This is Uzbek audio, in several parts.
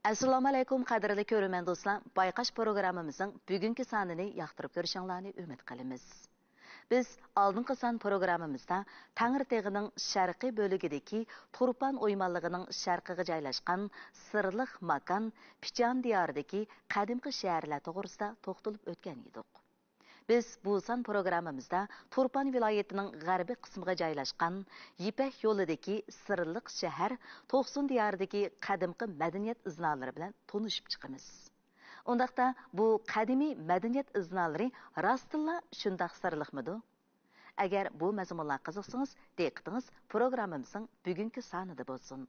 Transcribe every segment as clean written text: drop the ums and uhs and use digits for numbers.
Assalomu alaykum qadrli ko'ruvchi do'stlar. Bayqash programmamizning bugungi sonini yoqtirib ko'rishingizni umid qilamiz. Biz oldingi son programmamizda Tangirteg'ining sharqiy bo'lagidagi Turpan o'ymonligining sharqiga joylashgan sirliq makon Pichan diyoridagi qadimgi shaharlar to'g'risida to'xtalib o'tgan edik. Biz bu son programmamizda Turpan viloyatining g'arbiy qismiga joylashgan Yipak yo'lidagi sirliq shahar To'qsun diyoridagi qadimgi madaniyat iznolari bilan tanishib chiqamiz. Undaqda bu qadimiy madaniyat iznolari rostilla shundoq sirliqmidi? Agar bu mazmunlarga qiziqsangiz, diqqatingiz programmamizning bugungi sonida bo'lsin.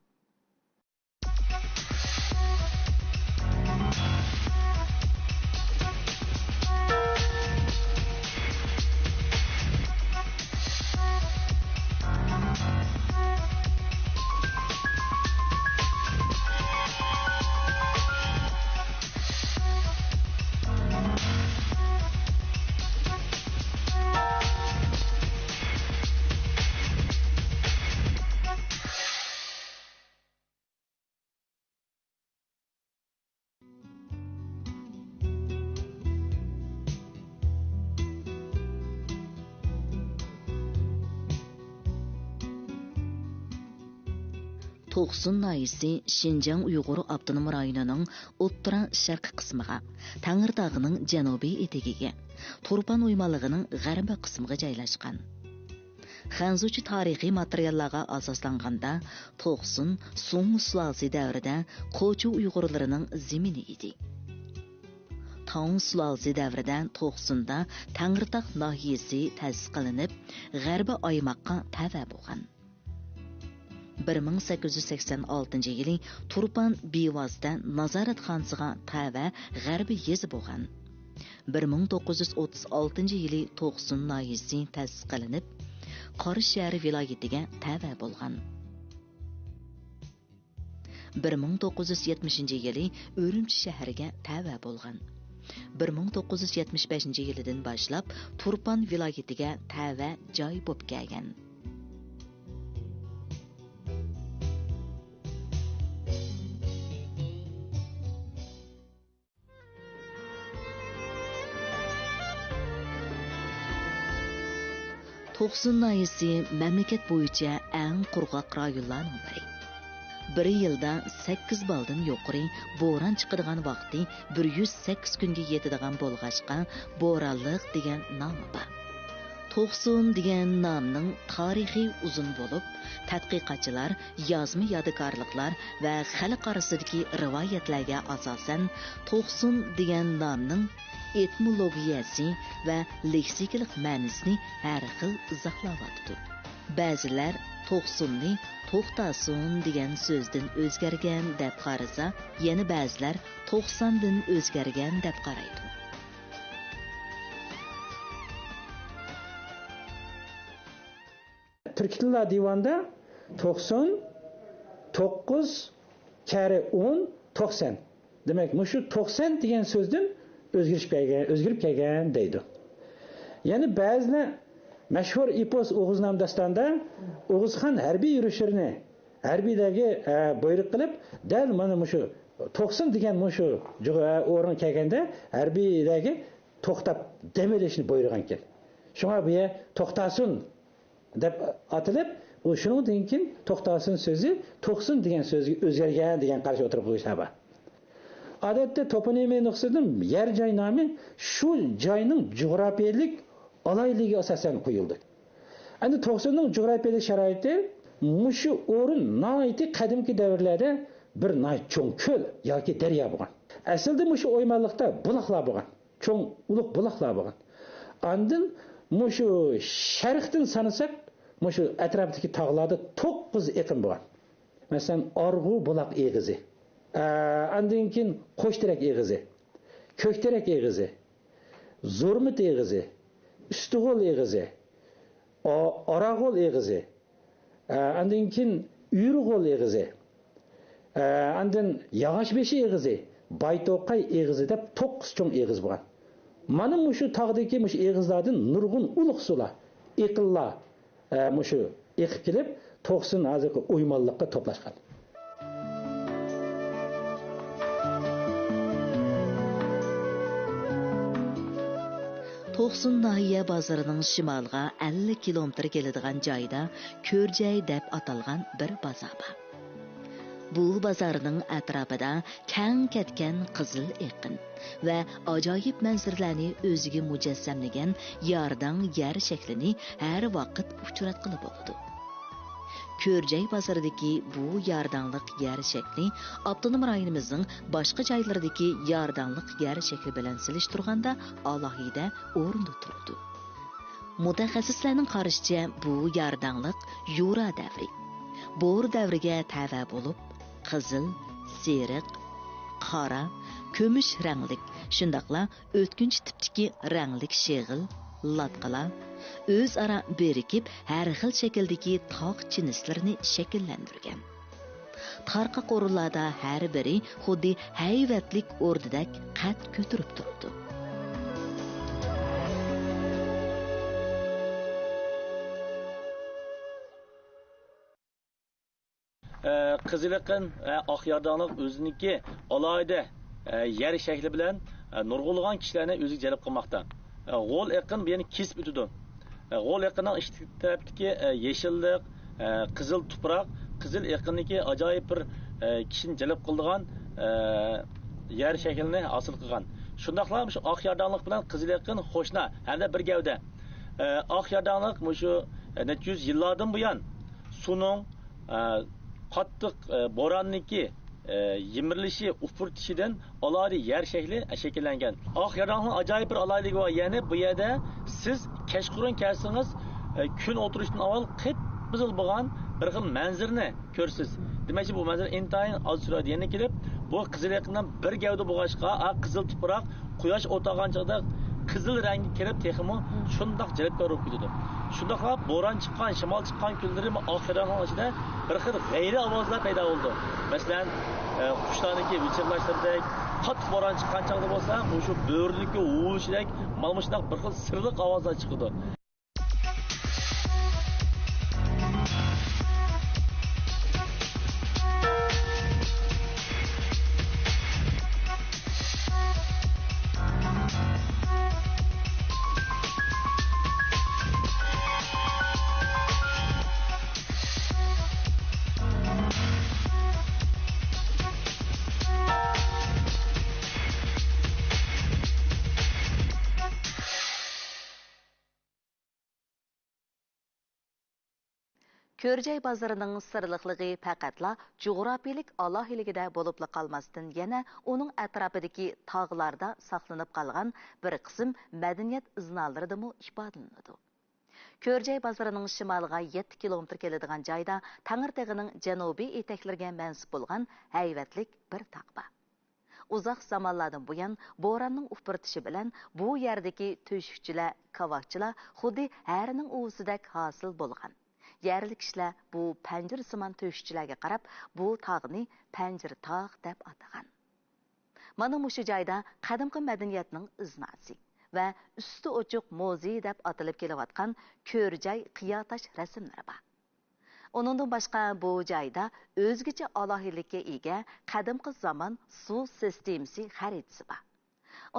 To'qsun nahiyyəsi Şinjan Uyğur Avtonom rayonunun o'ttira sharqiy qismiga, Tangirtog'ining janubiy etagiga, Turpan o'ymonligining g'arbiy qismiga joylashgan. Xanzuchi tarixiy materiallarga asoslanganda, To'qsun Sung sulolasi davrida Qo'chu Uyg'urlarining zemini edi. Tang sulolasi davrida To'qsunda Tangirtog' nahiyyəsi ta'sis qilinib, g'arbiy oymoqqa tava bo'lgan. 1886 yili Turpan bevosita nazoratxonasiga tava g'arbiy yezi bo'lgan. 1936 yili To'qsun nahiyyəsi ta'sis qilinib, Qorish shahri viloyatiga tava bo'lgan. 1970 yili O'rimchi shahriga tava bo'lgan. 1975 yilidan boshlab Turpan viloyatiga tava joy bo'lib kelgan. To'qsun nahiyyəsi mamlakat bo'yicha eng qurg'oq rayonlarning biri. Bir yilda 8 baldan yuqori bo'ron chiqadigan vaqti 108 kunga yetadigan bo'lg'achqa bo'ronliq degan nom bor. To'qsun degan nomning tarixi uzun bo'lib, tadqiqotchilar yozma yodikorliklar va xalq orasidagi rivoyatlarga asosan To'qsun degan nomning etmologiyasi va leksikalik ma'nosini har xil izohlayapti. Ba'zilar To'qsunni To'xtasun degan so'zdan o'zgargan deb qarasa, yana ba'zilar 90 dan o'zgargan deb qaraydi. Türk Tillar Divanı'nda 90, 9, kare 10, 90. Demek bu şu 90 degan so'zdan o'zgarib kelgan deydi. Yani bazılar mashhur epos O'g'iznam dastonda O'g'izxon harbiy yurishlarini harbiydagi buyruq qilib, dal mana shu 90 degan shu o'rin kelganda harbiydagi to'xtab dam olishni buyurgan ekan. Shunga bu to'xtasin deb atilib, u shundan keyin to'xtasin so'zi 90 degan so'zga o'zgargan degan qarshi o'tirib qo'yishadi. Odatda toponimiya nuqsadidan yer joy nomi shu joyning jo'grafiyalik alayligi asosan qo'yildi. Endi 90ning jo'grafiyalik sharoiti mushu o'rin noiti qadimgi davrlarda bir cho'ng ko'l yoki daryo bo'lgan. Aslida mushu o'ymonlikda buloqlar bo'lgan. Cho'ng uloq buloqlar bo'lgan. Andin mushu sharqdan sanasak, mushu atrofdagi tog'larda 9 eqim bo'lgan. Masalan, Org'u buloq eg'izi, andin keyin Qo'shtirak eg'izi, Ko'kterak eg'izi, Zo'rmit eg'izi, Ustug'ul eg'izi, Orag'ul eg'izi, andin keyin Uyrug'ul eg'izi, andin Yog'ochbeshi eg'izi, Bayto'qay eg'izi deb 9 cho'ng eg'iz bo'lgan. Mana mushu tog'dagi mushu eg'izlardan nurg'un ulug' sular, eqillar mushu eqib kelib, 90 hozirgi o'ymonlikqa to'plashgan. To'qsun nahiya bozorining shimoliga 50 kilometr keladigan joyda Ko'rjay deb atalgan bir bozor bor. Bu bozorning atrofida keng ketgan qizil eqin va ajoyib manzaralarni o'ziga mujassamlagan yordang yer shaklini har vaqt uchratqili bo'ladi. Ko'rjay bozoridagi bu yordanglik yer shakli avtonom rayonimizning boshqa joylaridagi yordanglik yer shakli bilan silishtirganda alohida o'rinda turadi. Mutaxassislarning qarashicha bu yordanglik Yura davri. Bo'r davriga tava bo'lib, qizil, seriq, qora, ko'mish ranglik, shundaqla o'tkinchi tipdagi ranglik sheg'il, latqalar o'zaro berikib har xil shakldagi tog' chinislarini shakllantirgan. Tarqa qo'rinlarda har biri xuddi hayvatlik o'rnidak qad ko'tarib turibdi. Qiziliqin oq yordanglik o'ziniki alohida yer shakli bilan nurg'ulg'an kishilarni o'ziga jalb qilmoqda. G'o'l eqin bu yana kesib o'tadi. G'o'l eqinning ichki tarafidagi yeshillik, qizil tuproq, qizil eqinniki ajoyib bir kishini jalb qiladigan yer shaklini hosil qilgan. Shundaqla shu oq yordanglik bilan qizil eqin qo'shna hamda bir gavda. Oq yordanglik shu necha yuz yillardan buyon suning qattiq bo'ronniki yimirilishi ufurtishidan alohida yer shakli shakllangan. Oq yordangning ajoyib bir aloyligi bor. Ya'ni bu yerda siz kechqurun kelsangiz kun o'tirishdan avval qip-qizil bo'lgan bir xil manzarani ko'rsiz. Demakki bu manzara intayin oz suradi. Yana kelib bu qizil eqindan bir gavda bo'lg'achqa qizil tuproq quyosh o'tag'an chog'da qizil rangi kirib texmi shundoq jalbkor bo'lib ketadi. Shundoqla bo'ron chiqqan, shamol chiqqan kunlari oq yordangning ichida bir xil g'ayri ovozlar paydo bo'ldi. Masalan, qushlarniki vichirlashdek, qattiq bo'ron chiqqan chog'da bo'lsa, o'sha bo'rniki huvishidek, malmushdoq bir xil sirliq ovozlar chiqadi. Ko'rjay bozorining sirliqligi faqatla jo'grafiyalik alohiligida bo'libla qolmasdan yana uning atrofidagi tog'larda saqlanib qolgan bir qism madaniyat iznalaridimi ifodalanadi. Ko'rjay bozorining shimoliga 7 kilometr keladigan joyda Tangirtag'ining janubiy etaklariga mansub bo'lgan hayvatlik bir tog' bor. Uzoq zamonlardan buyon bo'ronning ufurtishi bilan bu yerdagi to'shikchilar, kavakchilar xuddi harining uvisidek hosil bo'lgan. Yerli kishilar bu panjirsimon to'shikchilarga qarab, bu tog'ni panjir tog' deb atagan. Mana mushu joyda qadimgi madaniyatning iznasi va usti ochiq muzey deb atalib kelayotgan Ko'rjay qiyotash rasmlari bor. Uningdan boshqa bu joyda o'zgacha alohidlikka ega qadimgi zamon suv sistemasi xaritasi bor.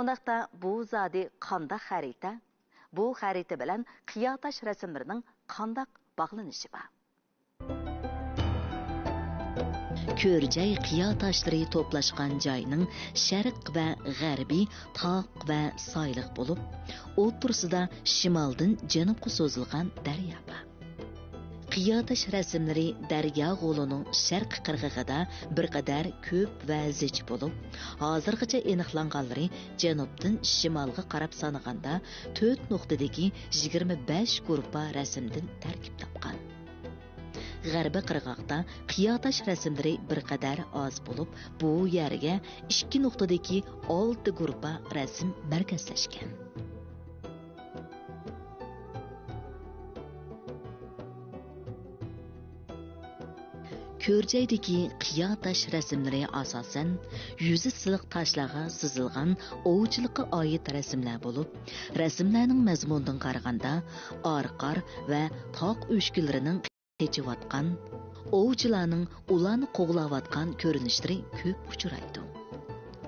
Undaqda bu zodi qanday xarita? Bu xarita bilan qiyotash rasmlarining qanday bog'lanishi bor. Ko'rjay qiyo tashlari to'plashgan joyning sharq va g'arbiy tog' va soyliq bo'lib, o'rtasida shimoldan janubga so'zilgan daryo bor. Qiyotash rasmlari daryo g'olining sharq qirg'og'ida bir qadar ko'p va zich bo'lib, hozirgacha aniqlanganlari janubdan shimolga qarab sanaganda 4 nuqtadagi 25 gruppa rasmdan tarkib topgan. G'arbiy qirg'oqda qiyotash rasmlari bir qadar oz bo'lib, bu yerga 2 nuqtadagi 6 gruppa rasm markazlashgan. Ko'rjaydagi qiyotash rasmlari asosan yuzi siliq toshlarga sızılgan ovchilikqa oid rasmlar bo'lib, rasmlarning mazmunidan qaraganda orqar va tog' o'shkilarining kechayotgan, ovchilarning ularni qo'g'layotgan ko'rinishlari ko'p uchraydi.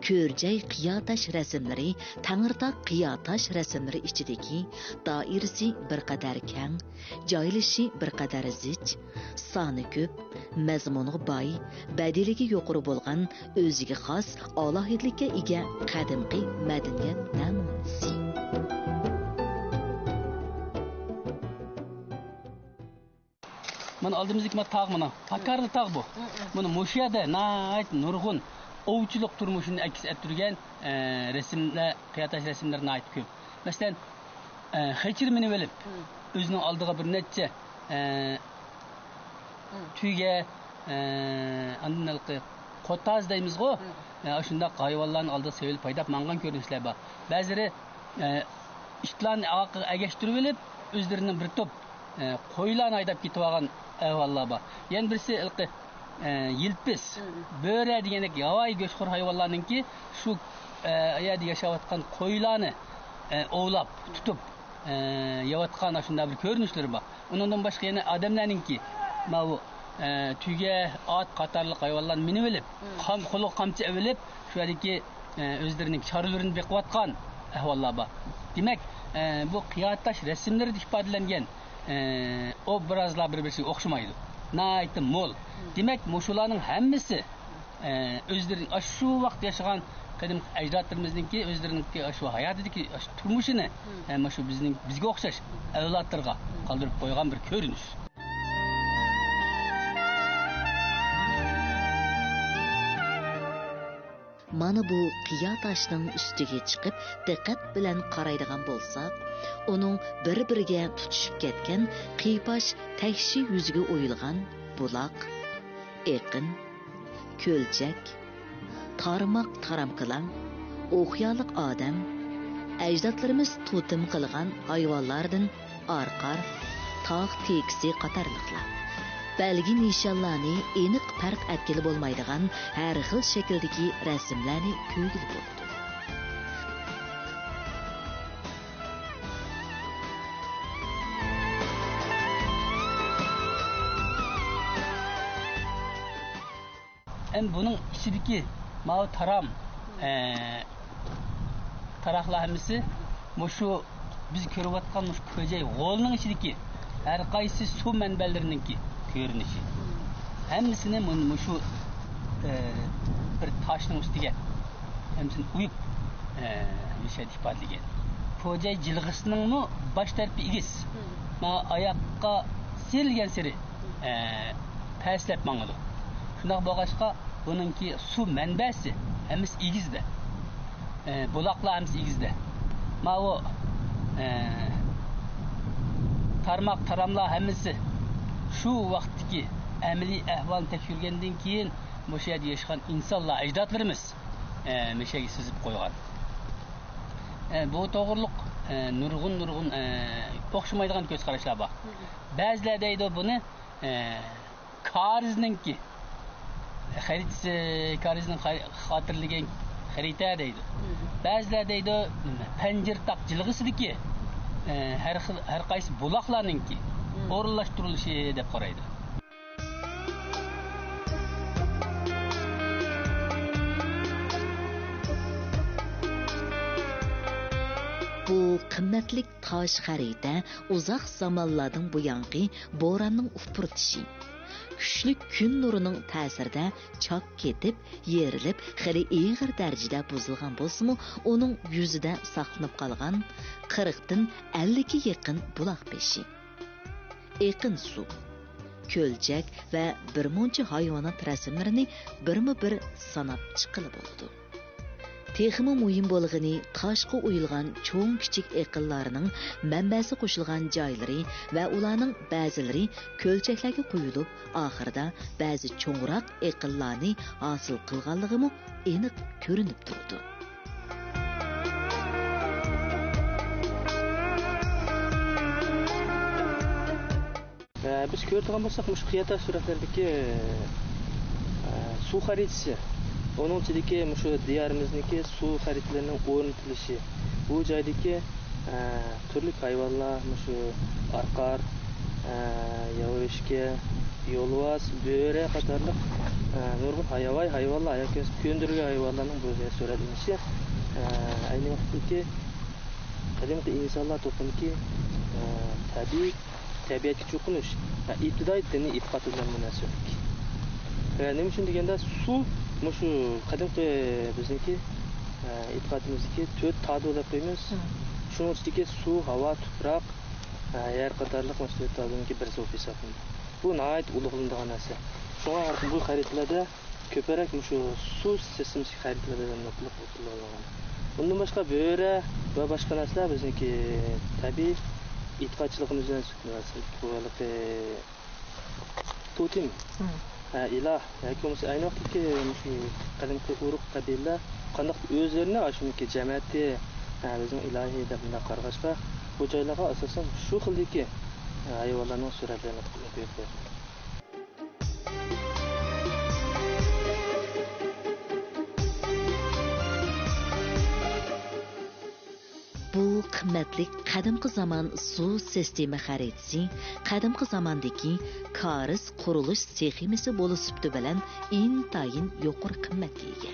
Ko'rjay qiyotash rasmlari Tangirtaq qiyotash rasmlari ichidagi doirasi bir qadar keng, joylashi bir qadar zich, soni ko'p, mazmuni boy, badiligi yuqori bo'lgan o'ziga xos alohidlikka ega qadimgi madaniyat namunasi. Mana aldığımızdaki tağ mana. Pakarlı tağ bu. Bunu Moşiyada nait nurgun ovçuluk turmuşunu aks ettirgen resimler, kıyataş resimlerine ait köp. Mesela Xechirmini bilip özünün aldığı bir netçe tüyge andın qotaz deymiz go. Aşında hayvanların aldığı sevil paydap mangan görünüşler var. Bazıları iştlan ağaçtırıp bilip özlerinin bir top qo'ylarni aydab ketib olgan ahvollar bor. Yana birisi yilpis, bo'ra degandek yovvoyi go'shxo'r hayvonlarningki shu yerda yashayotgan qo'ylarni ovlab, tutib yeyotgan shunday bir ko'rinishlari bor. Undan boshqa yana odamlarningki mana bu tuga, ot qatorli hayvonlarni minib olib, qo'li qamchi olib, shu yerdagi o'zlarining chorlarini beqiyotgan ahvollar bor. Demak, bu qiyotash rasmlarida ifodalangan o birazlar bir-birisiga o'xshamaydi. Naytı mol. Demek muşularning hammasi o'zlarining shu vaqt yashagan qadim ajdodlarimizninki o'zlarininki shu hayotidagi turmushini mana shu bizga o'xshash avlodlarga qoldirib qo'ygan bir ko'rinish. Mana bu qiyotaşning ustiga chiqib diqqat bilan qaraydigan bo'lsak, uning bir-biriga tutishib ketgan qiypash takshi yuziga o'yilgan buloq, eqin, ko'lchak, tarmoq taramqilan, o'xyoliq odam, ajdodlarimiz to'tim qilgan hayvonlardan orqar, tog' tekisi qatorliqlar. Belgi nishonlarni aniq farq etkili bo'lmaydigan har xil shakldagi rasmlarni ko'rgili bo'ldi. Bunun içindeki mavi taraklar hemisi şu biz görüp atkan köcey golunun içindeki her kaysi su menbellerindeki görünüşü. Hemsini şu bir taşın üstüge hemsini uyup bir şey ifadeleyen. Köcey cilgısının mı baş tarafı igiz. Ma ayakka silgen seri terslep mangalı. Şundan boğaçka bununki su menbesi hemis igizde. Bulakla hemis igizde. Ma o tarmak taramla hemisi şu vaktiki emeli ehval tekşürgenden keyin bu şeyde yaşayan insanlar, ecdatlarımız meşegi sızıp koygan. Bu doğruluk nurgun okşamaydigan göz karışlar bak. Bazılar deydi bunu Karizninki Karizning hatırlagan harita deydi. Bazılar deydi pencirtaq jilg'isidiki her qaysi bulaqlarninki o'rinlashtirilishi deb qaraydi. Bu qimmatlik tosh xarita uzoq zamonlardan buyangi bo'ronning ufurtishi. Kuchli kun nurining ta'sirida chok ketib, yerilib, xili og'ir darajada buzilgan bo'lsa-mu, uning yuzida saqlanib qolgan 40 dan 50 ga yaqin buloq beshi. Eqin suv, ko'lchak va bir muncha hayvonot rasmlarini birma-bir sanab chiqilib bo'ldi. Texmi muhim bo'lg'ini toshqa uyilgan cho'ng kichik eqinlarning manbasi qo'shilgan joylari va ularning ba'zilari ko'lchaklarga qo'yilib, oxirida ba'zi cho'ngroq eqinlarni hosil qilganligimi aniq ko'rinib turdi. Biz ko'rgan bo'lsak, mush qiyota suratlardagi suv xaritasi, onun içindeki şu diyarimizdeki su haritalarının o'rnatilishi, bu joydagi turli hayvonlar, şu arqar, yovishka, yo'lvoz, bo'ri qatorliq nurg'un hayvonlar yoki ko'ndirgi hayvonlarning bu suratlanışı ayni vaqtdagi qadimgi insonlar to'piniki tabiatga cho'qinish ibtidoiy diniy e'tiqod bilan munosabatlik. Nima uchun deganda suv shu qadimgi bizniki e'tiqodimizdagi 4 ta'du deb qo'yamiz. Shuning ichidagi suv, havo, tuproq, yer qatorliq mana shu ta'duniki birisi bo'lib hisoblanadi. Bu nihoyat ulug'lanadigan narsa. Shunga qarab bu xaritalarda ko'proq shu suv sistemasi xaritalarida aniqlik qilingan. Bundan boshqa bo'ri va boshqa narsalar bizniki tabiiy e'tiqodchiligimizdan totem iloh yoki bo'lmasa ayni vaqtdagi shu qadimgi urug' qabilalar qandoq o'zlarini shuniki jamiyatda bizning ilohiy deb qarashqa bu joylarga asosan shu xildagi hayvonlarning suratlarini qo'yib qo'ygan. Bu qimmatlik qadimgi zamon suv sistema xaritasi, qadimgi zamondagi Karis qurilish seximisi bo'lisibdi bilan intayin yuqori qimmatga ega.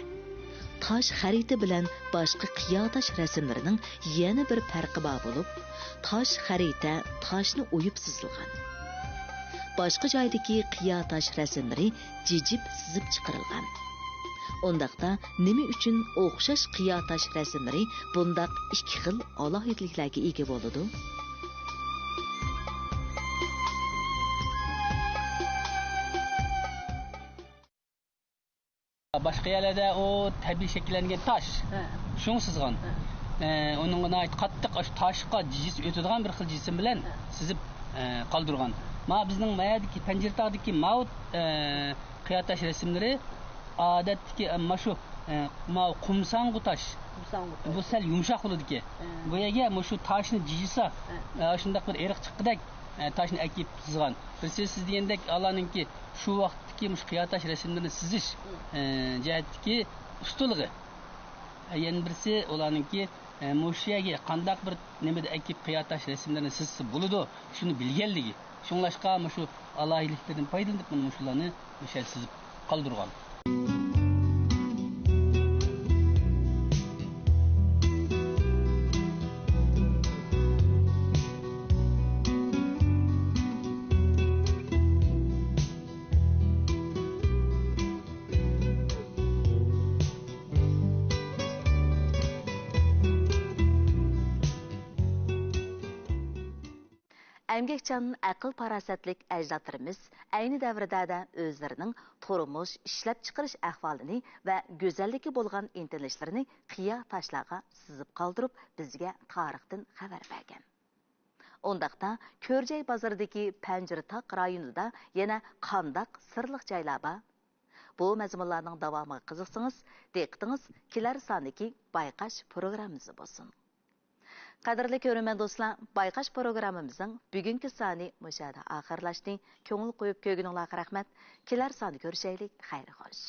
Tosh xarita bilan boshqa qiyotash rasmlarining yana bir farqi bor bo'lib, tosh xarita toshni o'yib sizilgan. Boshqa joydagi qiyotash rasmlari jijib sizib chiqarilgan. Ondaqda nima uchun o'xshash qiyotash rasmlari bundaq ikki xil alohidliklarga ega bo'ladi? Başqa yerlarda o tabiiy shakllangan tosh. Shuni sizgan. Onun qattiq toshqa jiz o'tadigan bir xil jism bilan sizib qoldirgan. Ma bizning mayadagi panjirtaqdagi maut qiyotash rasmlari odatdagi shu qumsangu tosh. Bu sal yumshoq bo'ladi. Bu yerga shu toshni jiysa, shundaq bir eriq chiqqidek toshni akib sizgan. Siz degandek Allohninki shu vaqtdagi mush qiyotash rasmlarini sizish jihatdagi ustunligi. Yana birisi ularninki mushiyaga qandaq bir nimada akib qiyotash rasmlarini sizsa bo'ladi, shuni bilganligi. Shunlashqa shu alohidliklardan foydalanib mana shularni sizib qoldirgan. Əmgəkçan aql parasatlik əcdadlarımız ayni davrda özlərinin turmuş, işləp çıxırış əhvalini və gözəlliki bolğan intilishlərini qiya taşlarga sizib qaldırıb bizga tarixdən xəbər vergan. Ondaqda Körcey bazarındakı Pəncirtaq rayonunda yana qandaq sırlıq joylar bor. Bu məzmunlarning davomiga qiziqsangiz, diqqətingiz kelar sondagi bayqash programmamizda bo'lsin. Qadrli ko'rman do'stlar, bayqash programmamizning bugungi soni mushada oxirlashdi. Ko'ngil qo'yib ko'rganingizga rahmat. Kelar sonni ko'rishaylik. Xayr xo'sh.